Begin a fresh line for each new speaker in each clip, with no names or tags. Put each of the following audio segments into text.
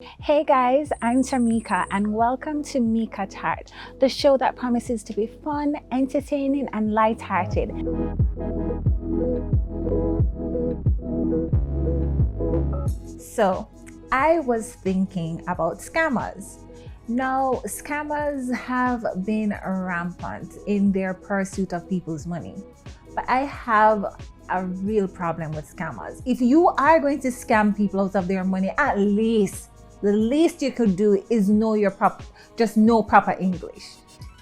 Hey guys, I'm Tamika and welcome to Mika Tart, the show that promises to be fun, entertaining and lighthearted. So, I was thinking about scammers. Now, scammers have been rampant in their pursuit of people's money. But I have a real problem with scammers. If you are going to scam people out of their money, at least the least you could do is just know proper English.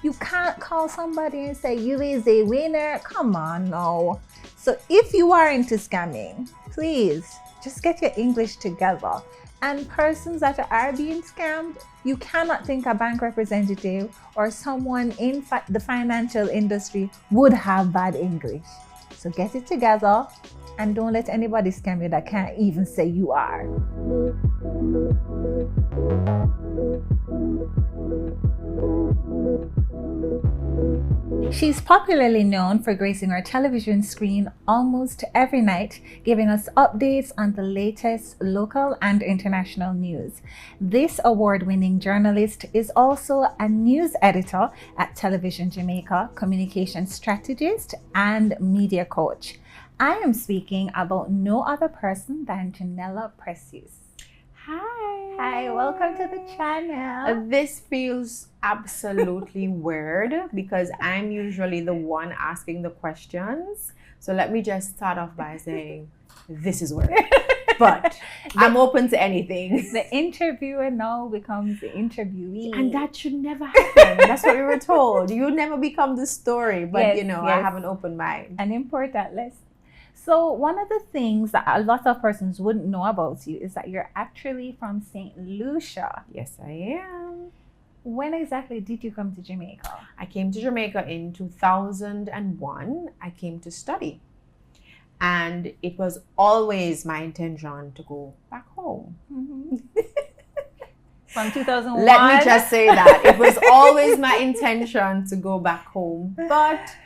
You can't call somebody and say you is a winner. Come on, no. So if you are into scamming, please just get your English together. And persons that are being scammed, you cannot think a bank representative or someone in the financial industry would have bad English. So get it together and don't let anybody scam you that can't even say you are. She's popularly known for gracing our television screen almost every night, giving us updates on the latest local and international news. This award-winning journalist is also a news editor at Television Jamaica, communication strategist, and media coach. I am speaking about no other person than Janella Precius. Hi, welcome to the channel.
This feels absolutely weird because I'm usually the one asking the questions. So let me just start off by saying this is weird, but I'm open to anything.
The interviewer now becomes the interviewee.
And that should never happen. That's what we were told. You never become the story, but
Yes.
I have an open mind.
An important lesson. So one of the things that a lot of persons wouldn't know about you is that you're actually from St. Lucia.
Yes, I am.
When exactly did you come to Jamaica?
I came to Jamaica in 2001. I came to study. And it was always my intention to go back home.
Mm-hmm. From 2001?
Let me just say that. It was always my intention to go back home. But,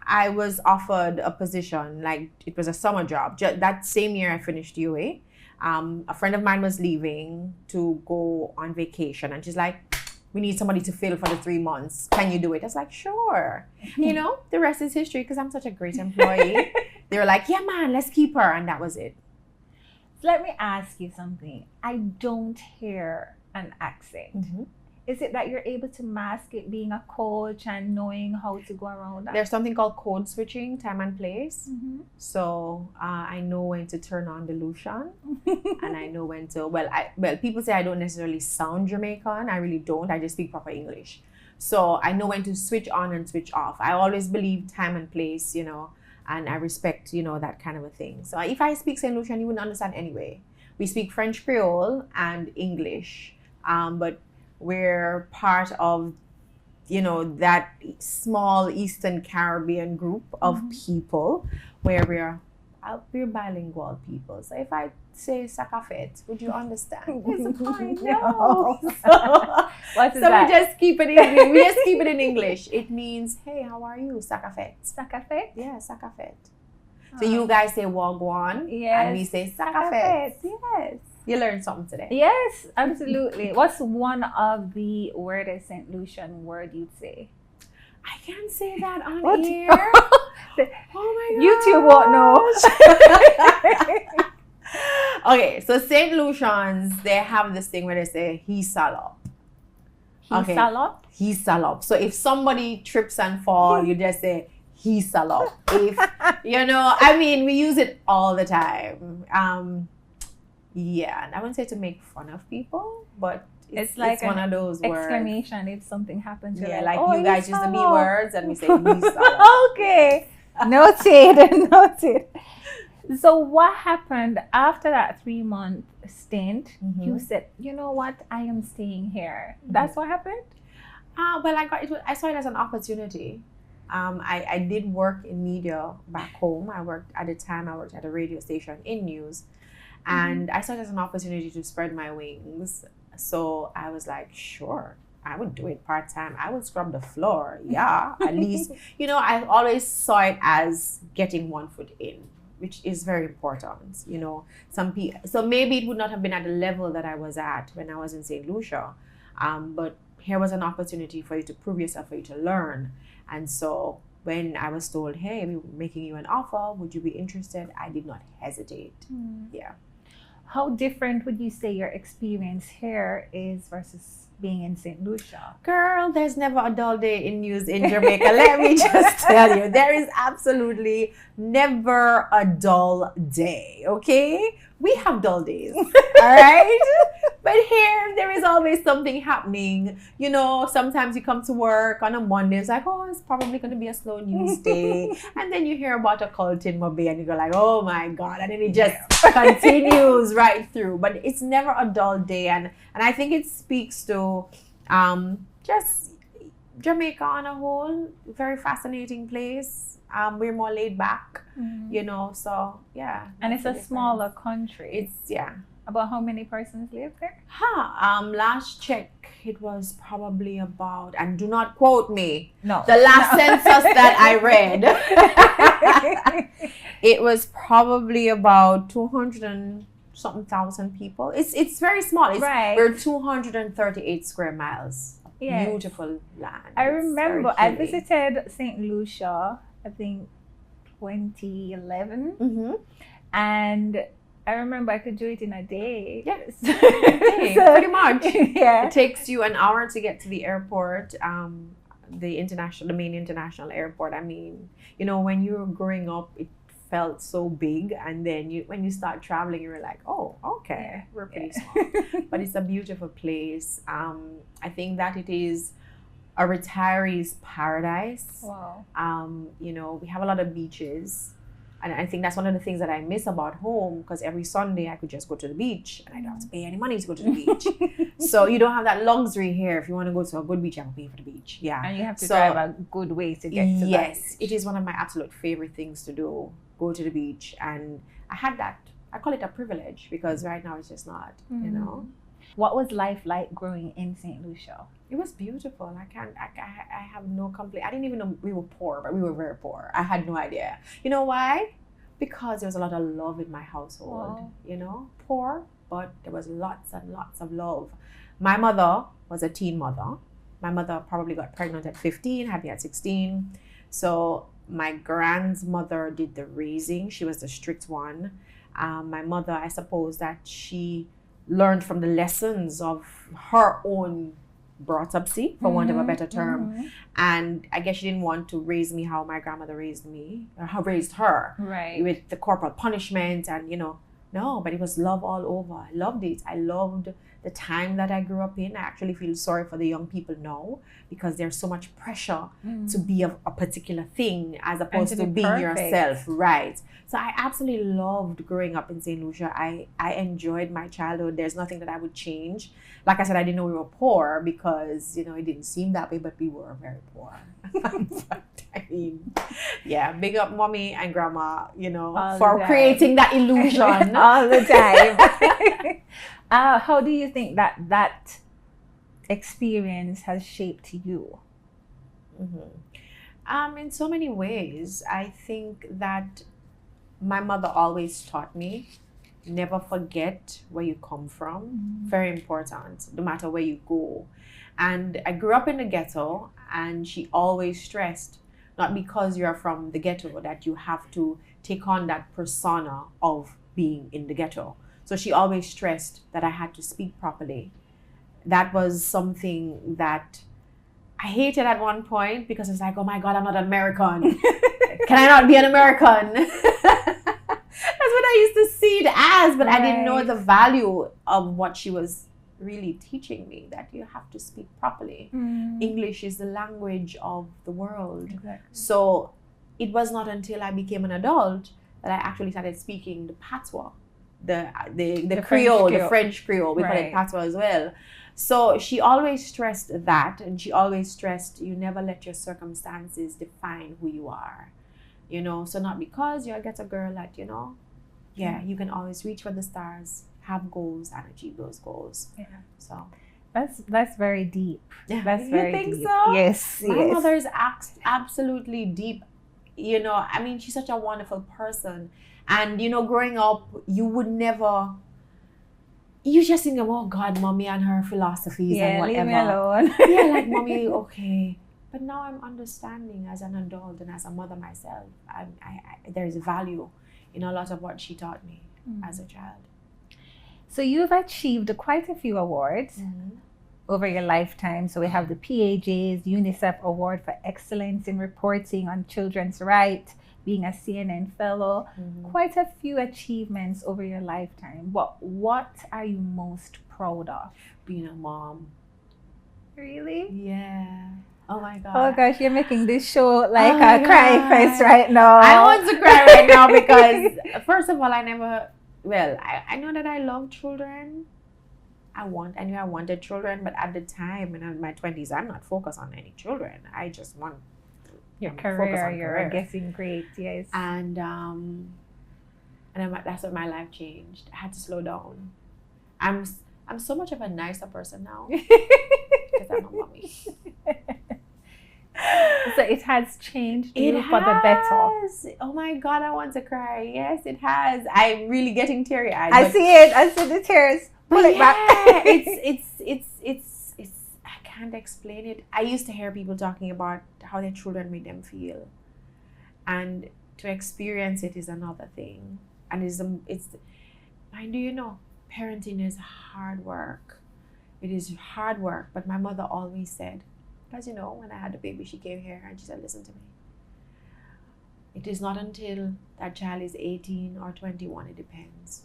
I was offered a position, like it was a summer job. That same year I finished UA. A friend of mine was leaving to go on vacation and she's like, we need somebody to fill for the 3 months. Can you do it? I was like, sure. The rest is history because I'm such a great employee. They were like, yeah, man, let's keep her. And that was it.
Let me ask you something. I don't hear an accent.
Mm-hmm.
Is it that you're able to mask it being a coach and knowing how to go around that?
There's something called code switching, time and place.
Mm-hmm.
So I know when to turn on the Lucian and I know when to, people say I don't necessarily sound Jamaican. I really don't. I just speak proper English. So I know when to switch on and switch off. I always believe time and place, and I respect, that kind of a thing. So if I speak St. Lucian, you wouldn't understand anyway. We speak French Creole and English, but we're part of, that small Eastern Caribbean group of people where we're bilingual people. So if I say sakafet, would you understand? Yes, I know.
What is
so
that?
we just keep it in. We just keep it in English. It means, hey, how are you? Sakafet.
Sakafet?
Yeah, sakafet. So you guys say wagwan,
Yes.
and we say sakafet.
Yes.
You learned something today.
Yes, absolutely. What's one of the weirdest St. Lucian word you'd say?
I can't say that on
What?
air. Oh my God.
YouTube won't know.
Okay, so St. Lucians, they have this thing where they say, he salop. Okay.
Salop?
He salop. So if somebody trips and fall, you just say, he salop. If, we use it all the time. Yeah, and I wouldn't say to make fun of people, but it's like one of those words.
Exclamation if something happens.
Yeah, like you guys use the B words and we say
Okay. Noted. So what happened after that 3-month stint?
Mm-hmm.
You said, you know what, I am staying here. Mm-hmm. That's what happened?
I saw it as an opportunity. I did work in media back home. I worked at a radio station in news. And I saw it as an opportunity to spread my wings. So I was like, sure, I would do it part-time. I would scrub the floor. Yeah, at least, I always saw it as getting one foot in. which is very important. Some people. So maybe it would not have been at the level that I was at when I was in St. Lucia, but here was an opportunity for you to prove yourself, for you to learn. And so when I was told, hey, we're making you an offer, would you be interested? I did not hesitate. Yeah.
How different would you say your experience here is versus being in St. Lucia?
Girl, there's never a dull day in news in Jamaica. Let me just tell you, there is absolutely never a dull day, okay? We have dull days, all right? But here, there is always something happening. Sometimes you come to work on a Monday, it's like, oh, it's probably going to be a slow news day. And then you hear about a cult in Mobay and you go like, oh my God. And then it just continues right through. But it's never a dull day. And I think it speaks to just Jamaica on a whole. Very fascinating place. We're more laid back, so yeah.
And it's a smaller country.
Yeah.
About how many persons live there?
Last check, it was probably about, and do not quote me.
No.
The last census that I read, it was probably about 200 and something thousand people. It's very small.
Right.
We're 238 square miles.
Yes.
Beautiful land.
I remember I visited St. Lucia, I think 2011.
Mm-hmm.
And I remember I could do it in a day.
Yes, pretty much.
Yeah.
It takes you an hour to get to the airport, the main international airport. I mean, when you were growing up, it felt so big, and then when you start traveling, you were like, oh, okay, we're pretty small. But it's a beautiful place. I think that it is a retiree's paradise.
Wow.
We have a lot of beaches. And I think that's one of the things that I miss about home, because every Sunday I could just go to the beach and I don't have to pay any money to go to the beach. So you don't have that luxury here. If you want to go to a good beach, you have to pay for the beach. Yeah.
And you have to drive a good way to get to that.
Yes, it is one of my absolute favorite things to do, go to the beach. And I had that. I call it a privilege, because right now it's just not,
What was life like growing in St. Lucia?
It was beautiful. I have no complaint. I didn't even know we were poor, but we were very poor. I had no idea. You know why? Because there was a lot of love in my household.
Wow.
Poor, but there was lots and lots of love. My mother was a teen mother. My mother probably got pregnant at 15, had me at 16. So my grandmother did the raising. She was the strict one. My mother, I suppose that she learned from the lessons of her own brought-upsy, for want of a better term. And I guess she didn't want to raise me how my grandmother raised me, or how raised her.
Right.
With the corporal punishment and, no, but it was love all over. I loved it. I loved the time that I grew up in. I actually feel sorry for the young people now, because there's so much pressure to be a particular thing as opposed to being yourself. Right. So I absolutely loved growing up in St. Lucia. I enjoyed my childhood. There's nothing that I would change. Like I said, I didn't know we were poor because, it didn't seem that way, but we were very poor. But, I mean, yeah, big up mommy and grandma, for creating that illusion.
All the time. How do you think that experience has shaped you?
In so many ways. I think that my mother always taught me, never forget where you come from. Very important, no matter where you go. And I grew up in the ghetto, and she always stressed, not because you're from the ghetto, that you have to take on that persona of being in the ghetto. So she always stressed that I had to speak properly. That was something that I hated at one point, because it's like, oh my God, I'm not American. Can I not be an American? That's what I used to see it as, but I didn't know the value of what she was really teaching me, that you have to speak properly. English is the language of the world.
Exactly.
So it was not until I became an adult that I actually started speaking the patois, the Creole, the French Creole. We call it patois as well. So she always stressed that, and she always stressed, you never let your circumstances define who you are. So not because you're a ghetto girl that, you can always reach for the stars, have goals, and achieve those goals. Yeah. So
that's very deep. That's very deep.
You think so?
Yes.
My mother is absolutely deep. She's such a wonderful person. And, you know, growing up, you would never, you just think of, oh God, mommy and her philosophies and whatever.
Leave me alone.
Yeah, like mommy, okay. But now I'm understanding as an adult and as a mother myself, there's value in a lot of what she taught me as a child.
So you've achieved quite a few awards over your lifetime. So we have the PAJ's UNICEF Award for Excellence in Reporting on Children's Rights, being a CNN fellow, quite a few achievements over your lifetime. What are you most proud of?
Being a mom.
Really?
Yeah. Oh my God.
Oh gosh, you're making this show like a crying face right now.
I want to cry right now because first of all, I know that I love children. I knew I wanted children, but at the time in my 20s, I'm not focused on any children. I just want
your career. You're getting great, yes.
And that's when my life changed. I had to slow down. I'm so much of a nicer person now because I'm a mommy.
So it has changed for the better.
Oh my God, I want to cry. Yes, it has. I'm really getting teary-eyed.
I see it. I see the tears. Pull it back.
It's I can't explain it. I used to hear people talking about how their children made them feel, and to experience it is another thing. And it's mind you, parenting is hard work. It is hard work. But my mother always said, because when I had the baby, she came here and she said, listen to me. It is not until that child is 18 or 21, it depends.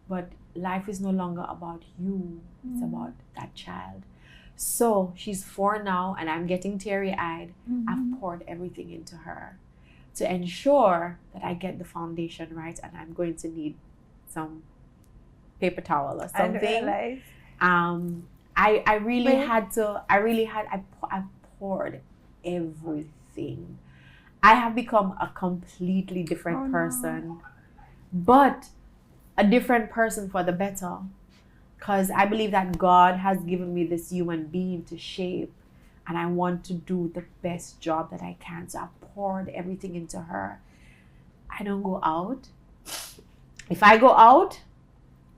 But life is no longer about you. It's about that child. So she's 4 now and I'm getting teary-eyed. I've poured everything into her to ensure that I get the foundation right, and I'm going to need some paper towel or something. I poured everything. I have become a completely different person, but a different person for the better, because I believe that God has given me this human being to shape, and I want to do the best job that I can. So I poured everything into her. I don't go out. If I go out,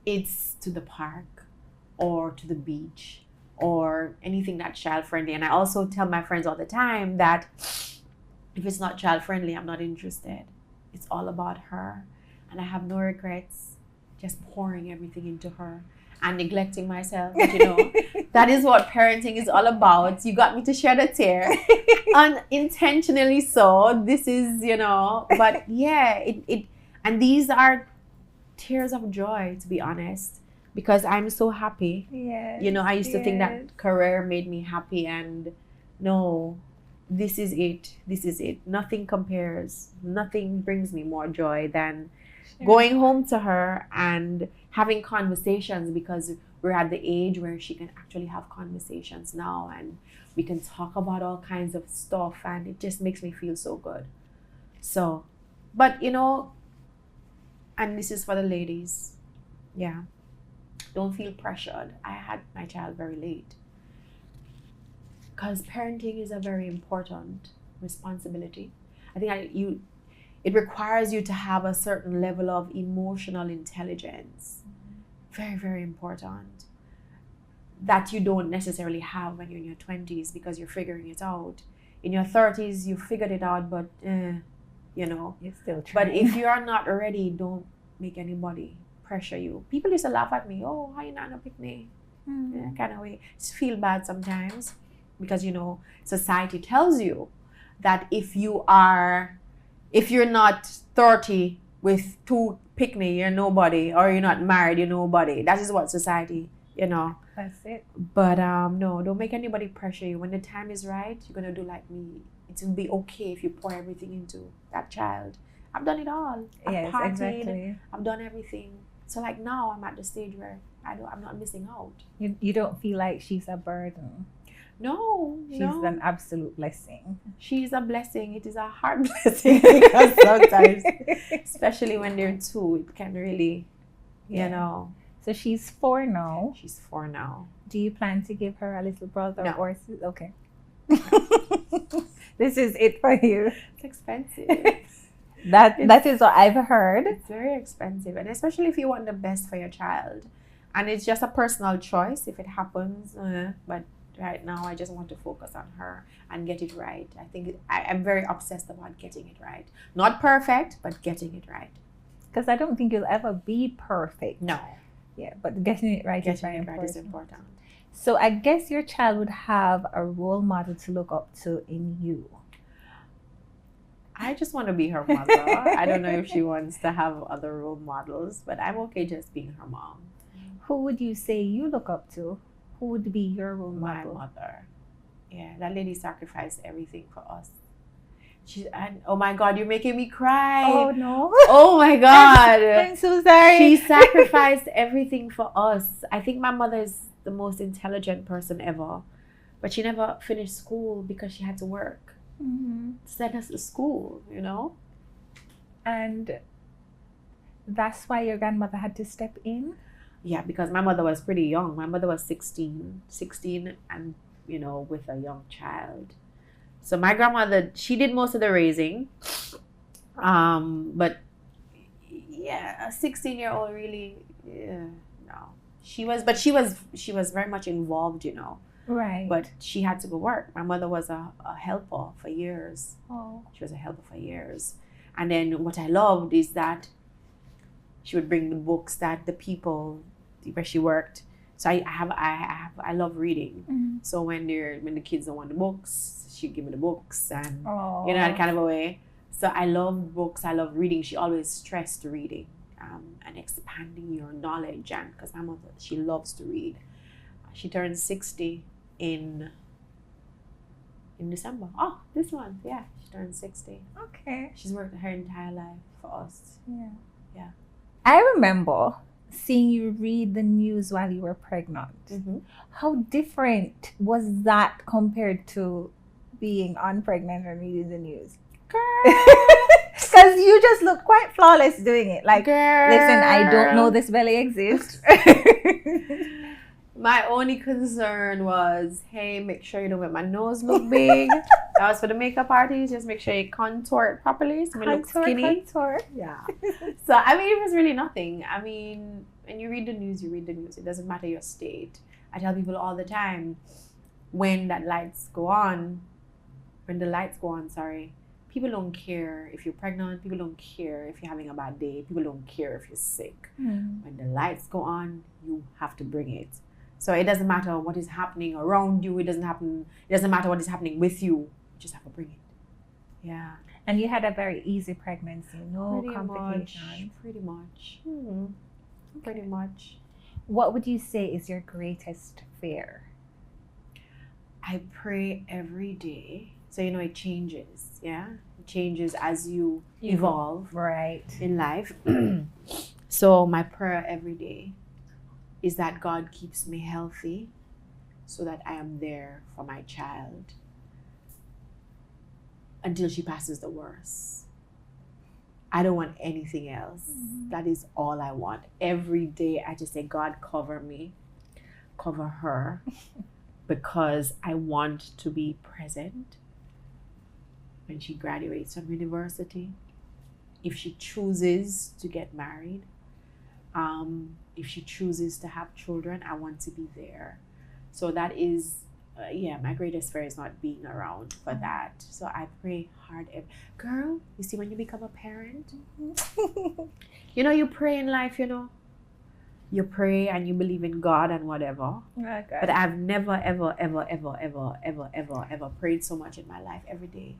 it's to the park or to the beach or anything that's child friendly. And I also tell my friends all the time that if it's not child friendly, I'm not interested. It's all about her. And I have no regrets, just pouring everything into her and neglecting myself. But that is what parenting is all about. You got me to shed a tear. Unintentionally so. This is, but yeah, and these are tears of joy, to be honest, because I'm so happy.
Yes,
I used to think that career made me happy, and no, this is it. This is it. Nothing compares. Nothing brings me more joy than going home to her and having conversations, because we're at the age where she can actually have conversations now, and we can talk about all kinds of stuff, and it just makes me feel so good. So, but and this is for the ladies, don't feel pressured. I had my child very late, because parenting is a very important responsibility. I think it requires you to have a certain level of emotional intelligence. Very, very important. That you don't necessarily have when you're in your 20s, because you're figuring it out. In your 30s, you figured it out, but you're
still trying.
But if you are not ready, don't make anybody pressure you. People used to laugh at me. Oh, how you not gonna pick me? Kind of way. Just feel bad sometimes, because society tells you that if you're not 30 with 2 pick me, you're nobody, or you're not married, you're nobody. That is what society,
That's it.
But no, don't make anybody pressure you. When the time is right, you're gonna do like me. It will be okay if you pour everything into that child. I've done it all. I've partied, exactly. I've done everything. So like now I'm at the stage where I'm not missing out.
You don't feel like she's a burden.
No,
she's an absolute blessing.
She's a blessing. It is a hard blessing, because sometimes, especially when they're 2, it can really,
So she's 4 now.
She's 4 now.
Do you plan to give her a little brother
or
sister? Okay. This is it for you.
It's expensive.
That is what I've heard.
It's very expensive, and especially if you want the best for your child. And it's just a personal choice if it happens. But right now, I just want to focus on her and get it right. I think I'm very obsessed about getting it right. Not perfect, but getting it right.
Because I don't think you'll ever be perfect.
No.
Yeah, but getting it right is very important.
Is important.
So I guess your child would have a role model to look up to in you.
I just want to be her mother. I don't know if she wants to have other role models, but I'm okay just being her mom.
Who would you say you look up to? Who would be your role model?
My mother. Yeah, that lady sacrificed everything for us. Oh my God, you're making me cry.
Oh no.
Oh my God.
I'm so sorry.
She sacrificed everything for us. I think my mother is the most intelligent person ever, but she never finished school because she had to work. Send us to school, you know?
And that's why your grandmother had to step in?
Yeah, because my mother was pretty young. My mother was 16 and, you know, with a young child. So my grandmother, she did most of the raising. But yeah, a 16-year-old really, no. She was very much involved, you know.
Right.
But she had to go work. My mother was a helper for years.
Oh.
She was a helper for years. And then what I loved is that she would bring the books that the people where she worked. So I love reading. So when the kids don't want the books, she'd give me the books and you know, that kind of a way. So I love books. I love reading. She always stressed reading and expanding your knowledge. And because my mother, she loves to read. She turned 60 in December. Oh, this month. Yeah, she turned 60.
Okay.
She's worked her entire life for us.
Yeah.
Yeah.
I remember seeing you read the news while you were pregnant. How different was that compared to being unpregnant and reading the news? Because you just look quite flawless doing it. Like, listen, I don't know this belly exists.
My only concern was, hey, make sure you don't make my nose look big. That was for the makeup artist. Just make sure you contour it properly so it looks skinny.
Contour.
Yeah. So, I mean, it was really nothing. I mean, when you read the news, you read the news. It doesn't matter your state. I tell people all the time, when the lights go on, people don't care if you're pregnant. People don't care if you're having a bad day. People don't care if you're sick. When the lights go on, you have to bring it. So it doesn't matter what is happening around you. It doesn't matter what is happening with you. You just have to bring it. Yeah.
And you had a very easy pregnancy, no complications.
Pretty much. Pretty much.
What would you say is your greatest fear?
I pray every day. So, you know, it changes. Yeah. It changes as you evolve.
Right.
In life. So my prayer every day is that God keeps me healthy so that I am there for my child until she passes the worst. I don't want anything else. That is all I want. Every day I just say, God, cover me, cover her, because I want to be present when she graduates from university. If she chooses to get married, if she chooses to have children, I want to be there. So that is, my greatest fear is not being around for that. So I pray hard. Girl, you see, when you become a parent, you know, you pray in life, you know. You pray and you believe in God and whatever.
Okay.
But I've never, ever prayed so much in my life every day.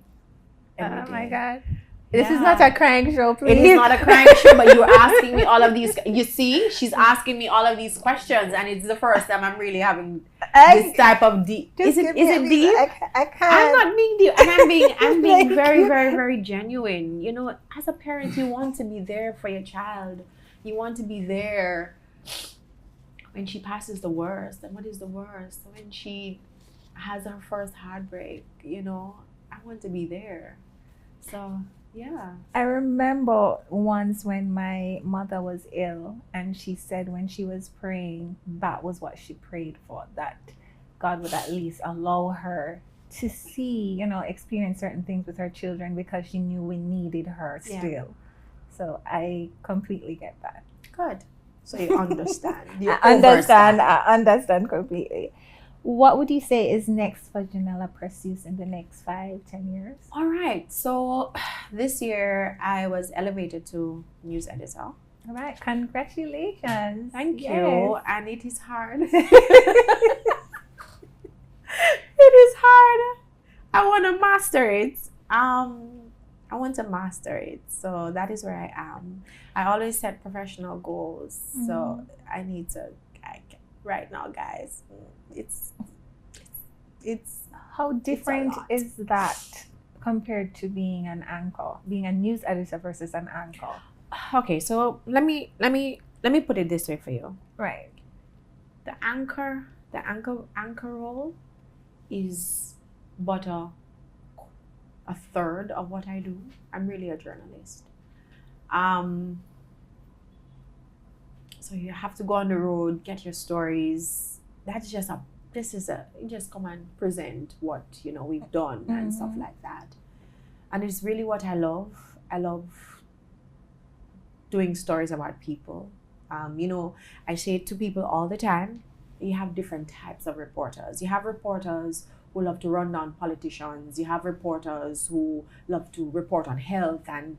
Every day.
My God. This is not a crying show, please.
It is not a crying show, but you're asking me all of these. You see, she's asking me all of these questions, and it's the first time I'm really having this type of deep. Is it deep?
I can't.
I'm not being deep, and I'm being very, very, very genuine. You know, as a parent, you want to be there for your child. You want to be there when she passes the worst. And what is the worst? When she has her first heartbreak, you know, I want to be there. So. Yeah.
I remember once when my mother was ill and she said when she was praying, that was what she prayed for, that God would at least allow her to see, experience certain things with her children because she knew we needed her
Yeah.
still. So I completely get that.
Good. So you understand. You
I
overstand.
understand completely. What would you say is next for Janella Precius in the next 5-10 years?
All right. So this year I was elevated to news editor.
All right, congratulations.
Thank
Yes.
you. And it is hard. It is hard. I want to master it. I want to master it. So that is where I am. I always set professional goals. So I need to, right now, guys, it's
How different
lot.
is that compared to being an anchor, being a news editor versus an anchor?
okay. So let me put it this way for you.
Right.
The anchor role is but a third of what I do. I'm really a journalist. So you have to go on the road, get your stories. That's just you just come and present what we've done and stuff like that. And it's really what I love. I love doing stories about people. I say it to people all the time. You have different types of reporters. You have reporters who love to run down politicians. You have reporters who love to report on health, and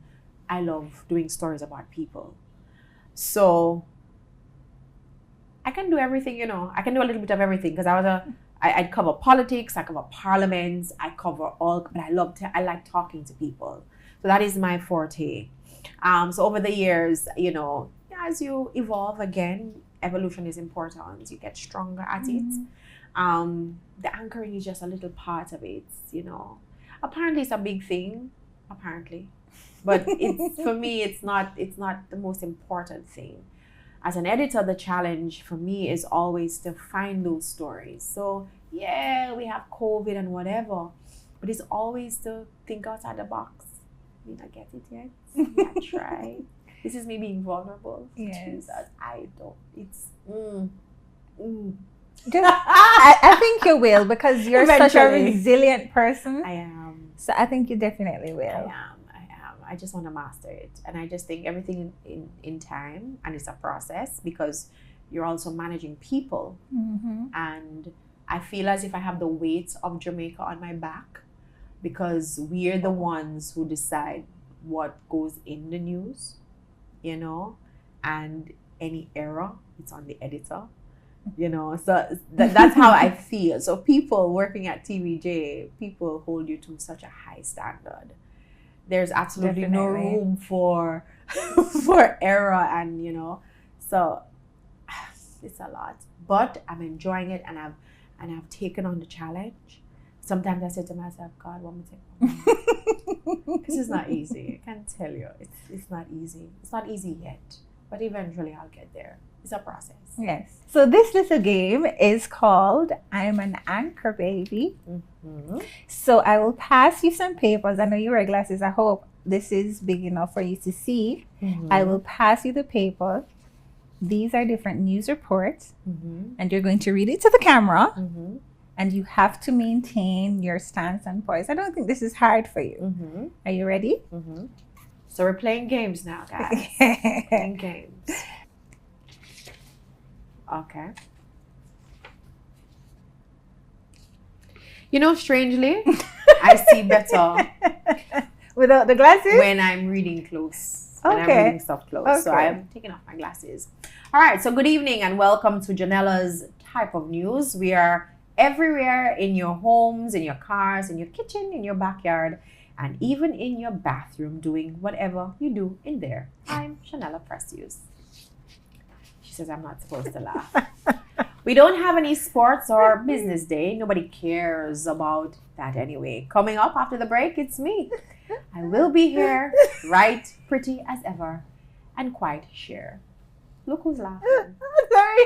I love doing stories about people. So I can do everything, I can do a little bit of everything because I'd cover politics, I cover parliaments, I cover all, but I like talking to people. So that is my forte. So over the years, as you evolve again, evolution is important. You get stronger at it. The anchoring is just a little part of it, Apparently it's a big thing, but for me, it's not the most important thing. As an editor, the challenge for me is always to find those stories. So yeah, we have COVID and whatever, but it's always to think outside the box. Did I get it yet? Yeah, try. This is me being vulnerable.
Yes.
Jesus, I don't. It's.
I think you will because you're such a
Eventually.
resilient person.
I am.
So I think you definitely will.
I am. I just want to master it. And I just think everything in time, and it's a process because you're also managing people. And I feel as if I have the weight of Jamaica on my back because we're the ones who decide what goes in the news, and any error, it's on the editor. So that's how I feel. So people working at TVJ, people hold you to such a high standard. There's absolutely no room for error, and so it's a lot. But I'm enjoying it, and I've taken on the challenge. Sometimes I say to myself, God, what me take? This is not easy. I can tell you, it's not easy. It's not easy yet, but eventually I'll get there. It's a process.
Yes. So this little game is called I'm an Anchor Baby. So I will pass you some papers. I know you wear glasses. I hope this is big enough for you to see. I will pass you the paper. These are different news reports. And you're going to read it to the camera. And you have to maintain your stance and poise. I don't think this is hard for you. Are you ready?
So we're playing games now, guys. Playing games. Okay. Strangely, I see better
without the glasses
when I'm reading close. When I'm reading stuff close. So I'm taking off my glasses. All right. So good evening and welcome to Janella's Type of News. We are everywhere in your homes, in your cars, in your kitchen, in your backyard, and even in your bathroom, doing whatever you do in there. I'm Janella Precius. She says I'm not supposed to laugh. We don't have any sports or business day. Nobody cares about that anyway. Coming up after the break, it's me. I will be here, right, pretty as ever, and quite sheer. Look who's laughing.
Sorry.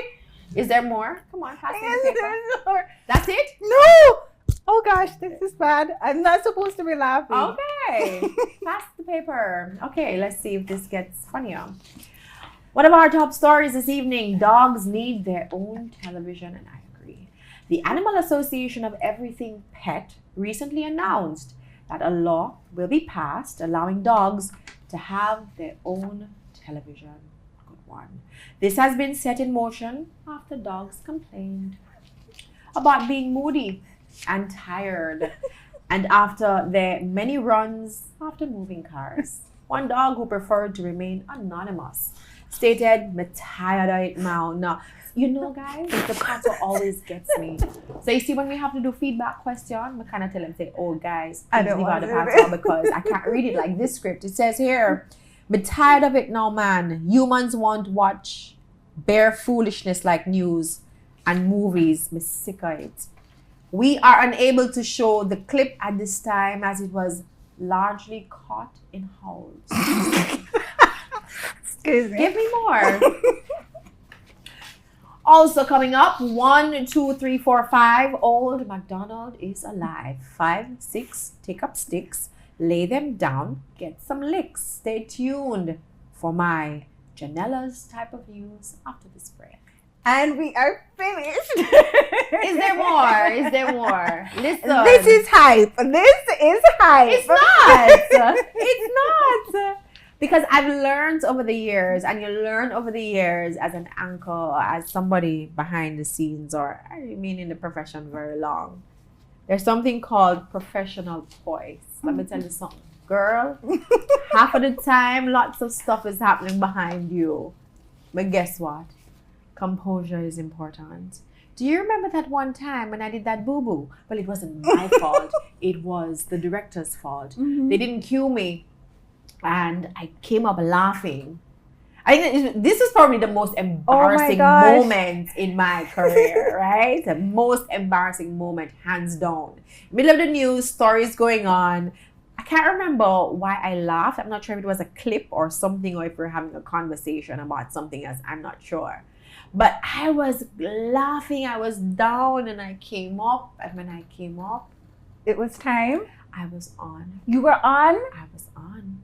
Is there more? Come on, pass me the paper.
There's more.
That's it?
No. Oh gosh, this is bad. I'm not supposed to be laughing.
Okay. Pass the paper. Okay, let's see if this gets funnier. One of our top stories this evening, dogs need their own television, and I agree. The Animal Association of Everything Pet recently announced that a law will be passed allowing dogs to have their own television. Good one. This has been set in motion after dogs complained about being moody and tired, and after their many runs after moving cars. One dog who preferred to remain anonymous stated, "Me tired of it now." Now, you know, guys, the patter always gets me. So you see, when we have to do feedback question, I kind of tell them, say, "Oh, guys, please leave out the patter because I can't read it like this script." It says here, "Me tired of it now, man. Humans won't watch bare foolishness like news and movies. Me sick of it. We are unable to show the clip at this time as it was largely caught in holds."
Excuse me.
Give me more. Also coming up, 1, 2, 3, 4, 5. Old MacDonald is alive. 5, 6. Take up sticks, lay them down, get some licks. Stay tuned for my Janella's type of news after this break.
And we are finished.
Is there more? Is there more? Listen.
This is hype. This is hype.
It's not. It's not. Because I've learned over the years, and you learn over the years as an anchor, or as somebody behind the scenes, or I mean in the profession very long. There's something called professional poise. Let me tell you something. Girl, half of the time, lots of stuff is happening behind you. But guess what? Composure is important. Do you remember that one time when I did that boo-boo? Well, it wasn't my fault. It was the director's fault.
Mm-hmm.
They didn't cue me. And I came up laughing. I think this is probably the most embarrassing moment in my career, right? The most embarrassing moment, hands down. Middle of the news, stories going on. I can't remember why I laughed. I'm not sure if it was a clip or something, or if we're having a conversation about something else. I'm not sure. But I was laughing. I was down, and I came up. And when I came up,
it was time.
I was on.
You were on?
I was on.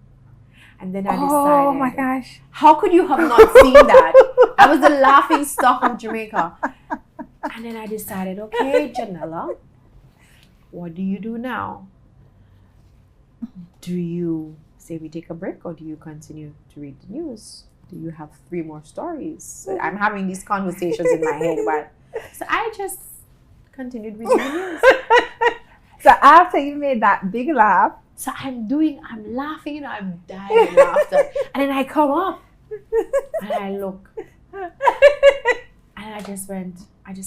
And then I decided,
oh my gosh,
how could you have not seen that? I was the laughing stock of Jamaica. And then I decided, okay, Janella, what do you do now? Do you say we take a break, or do you continue to read the news? Do you have 3 more stories? So I'm having these conversations in my head. So I just continued reading the news.
So after you made that big laugh,
so I'm laughing, I'm dying of laughter. And then I come up and I look. And I just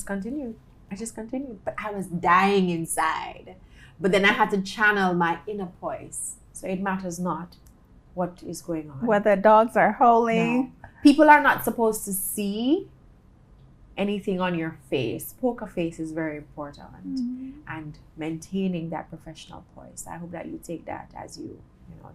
continued. But I was dying inside. But then I had to channel my inner voice. So it matters not what is going on.
Whether dogs are howling.
No. People are not supposed to see anything on your face. Poker face is very important.
Mm-hmm.
And maintaining that professional poise. I hope that you take that as you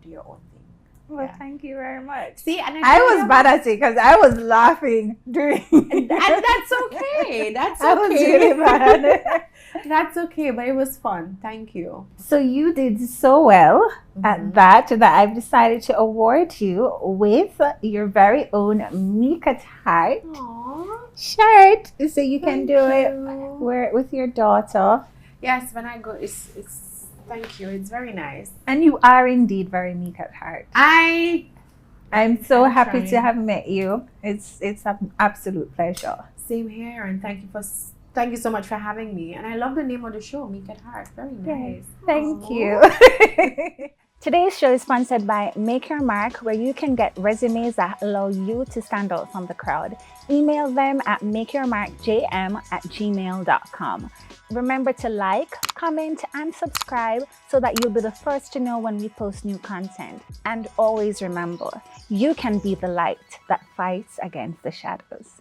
do your own thing.
Well, Thank you very much.
See, and
I was bad at it because I was laughing during.
And that's okay. That's okay.
I was really bad.
That's okay, but it was fun. Thank you.
So you did so well at that I've decided to award you with your very own Mika Heart shirt. So you can wear it with your daughter.
Yes, when I go, it's thank you. It's very nice.
And you are indeed very Mika at heart. I'm so happy to have met you. It's an absolute pleasure.
Same here, and thank you so much for having me. And I love the name of the show, Make It Hard. Very nice.
Thank you. Today's show is sponsored by Make Your Mark, where you can get resumes that allow you to stand out from the crowd. Email them at makeyourmarkjm@gmail.com. Remember to like, comment, and subscribe so that you'll be the first to know when we post new content. And always remember, you can be the light that fights against the shadows.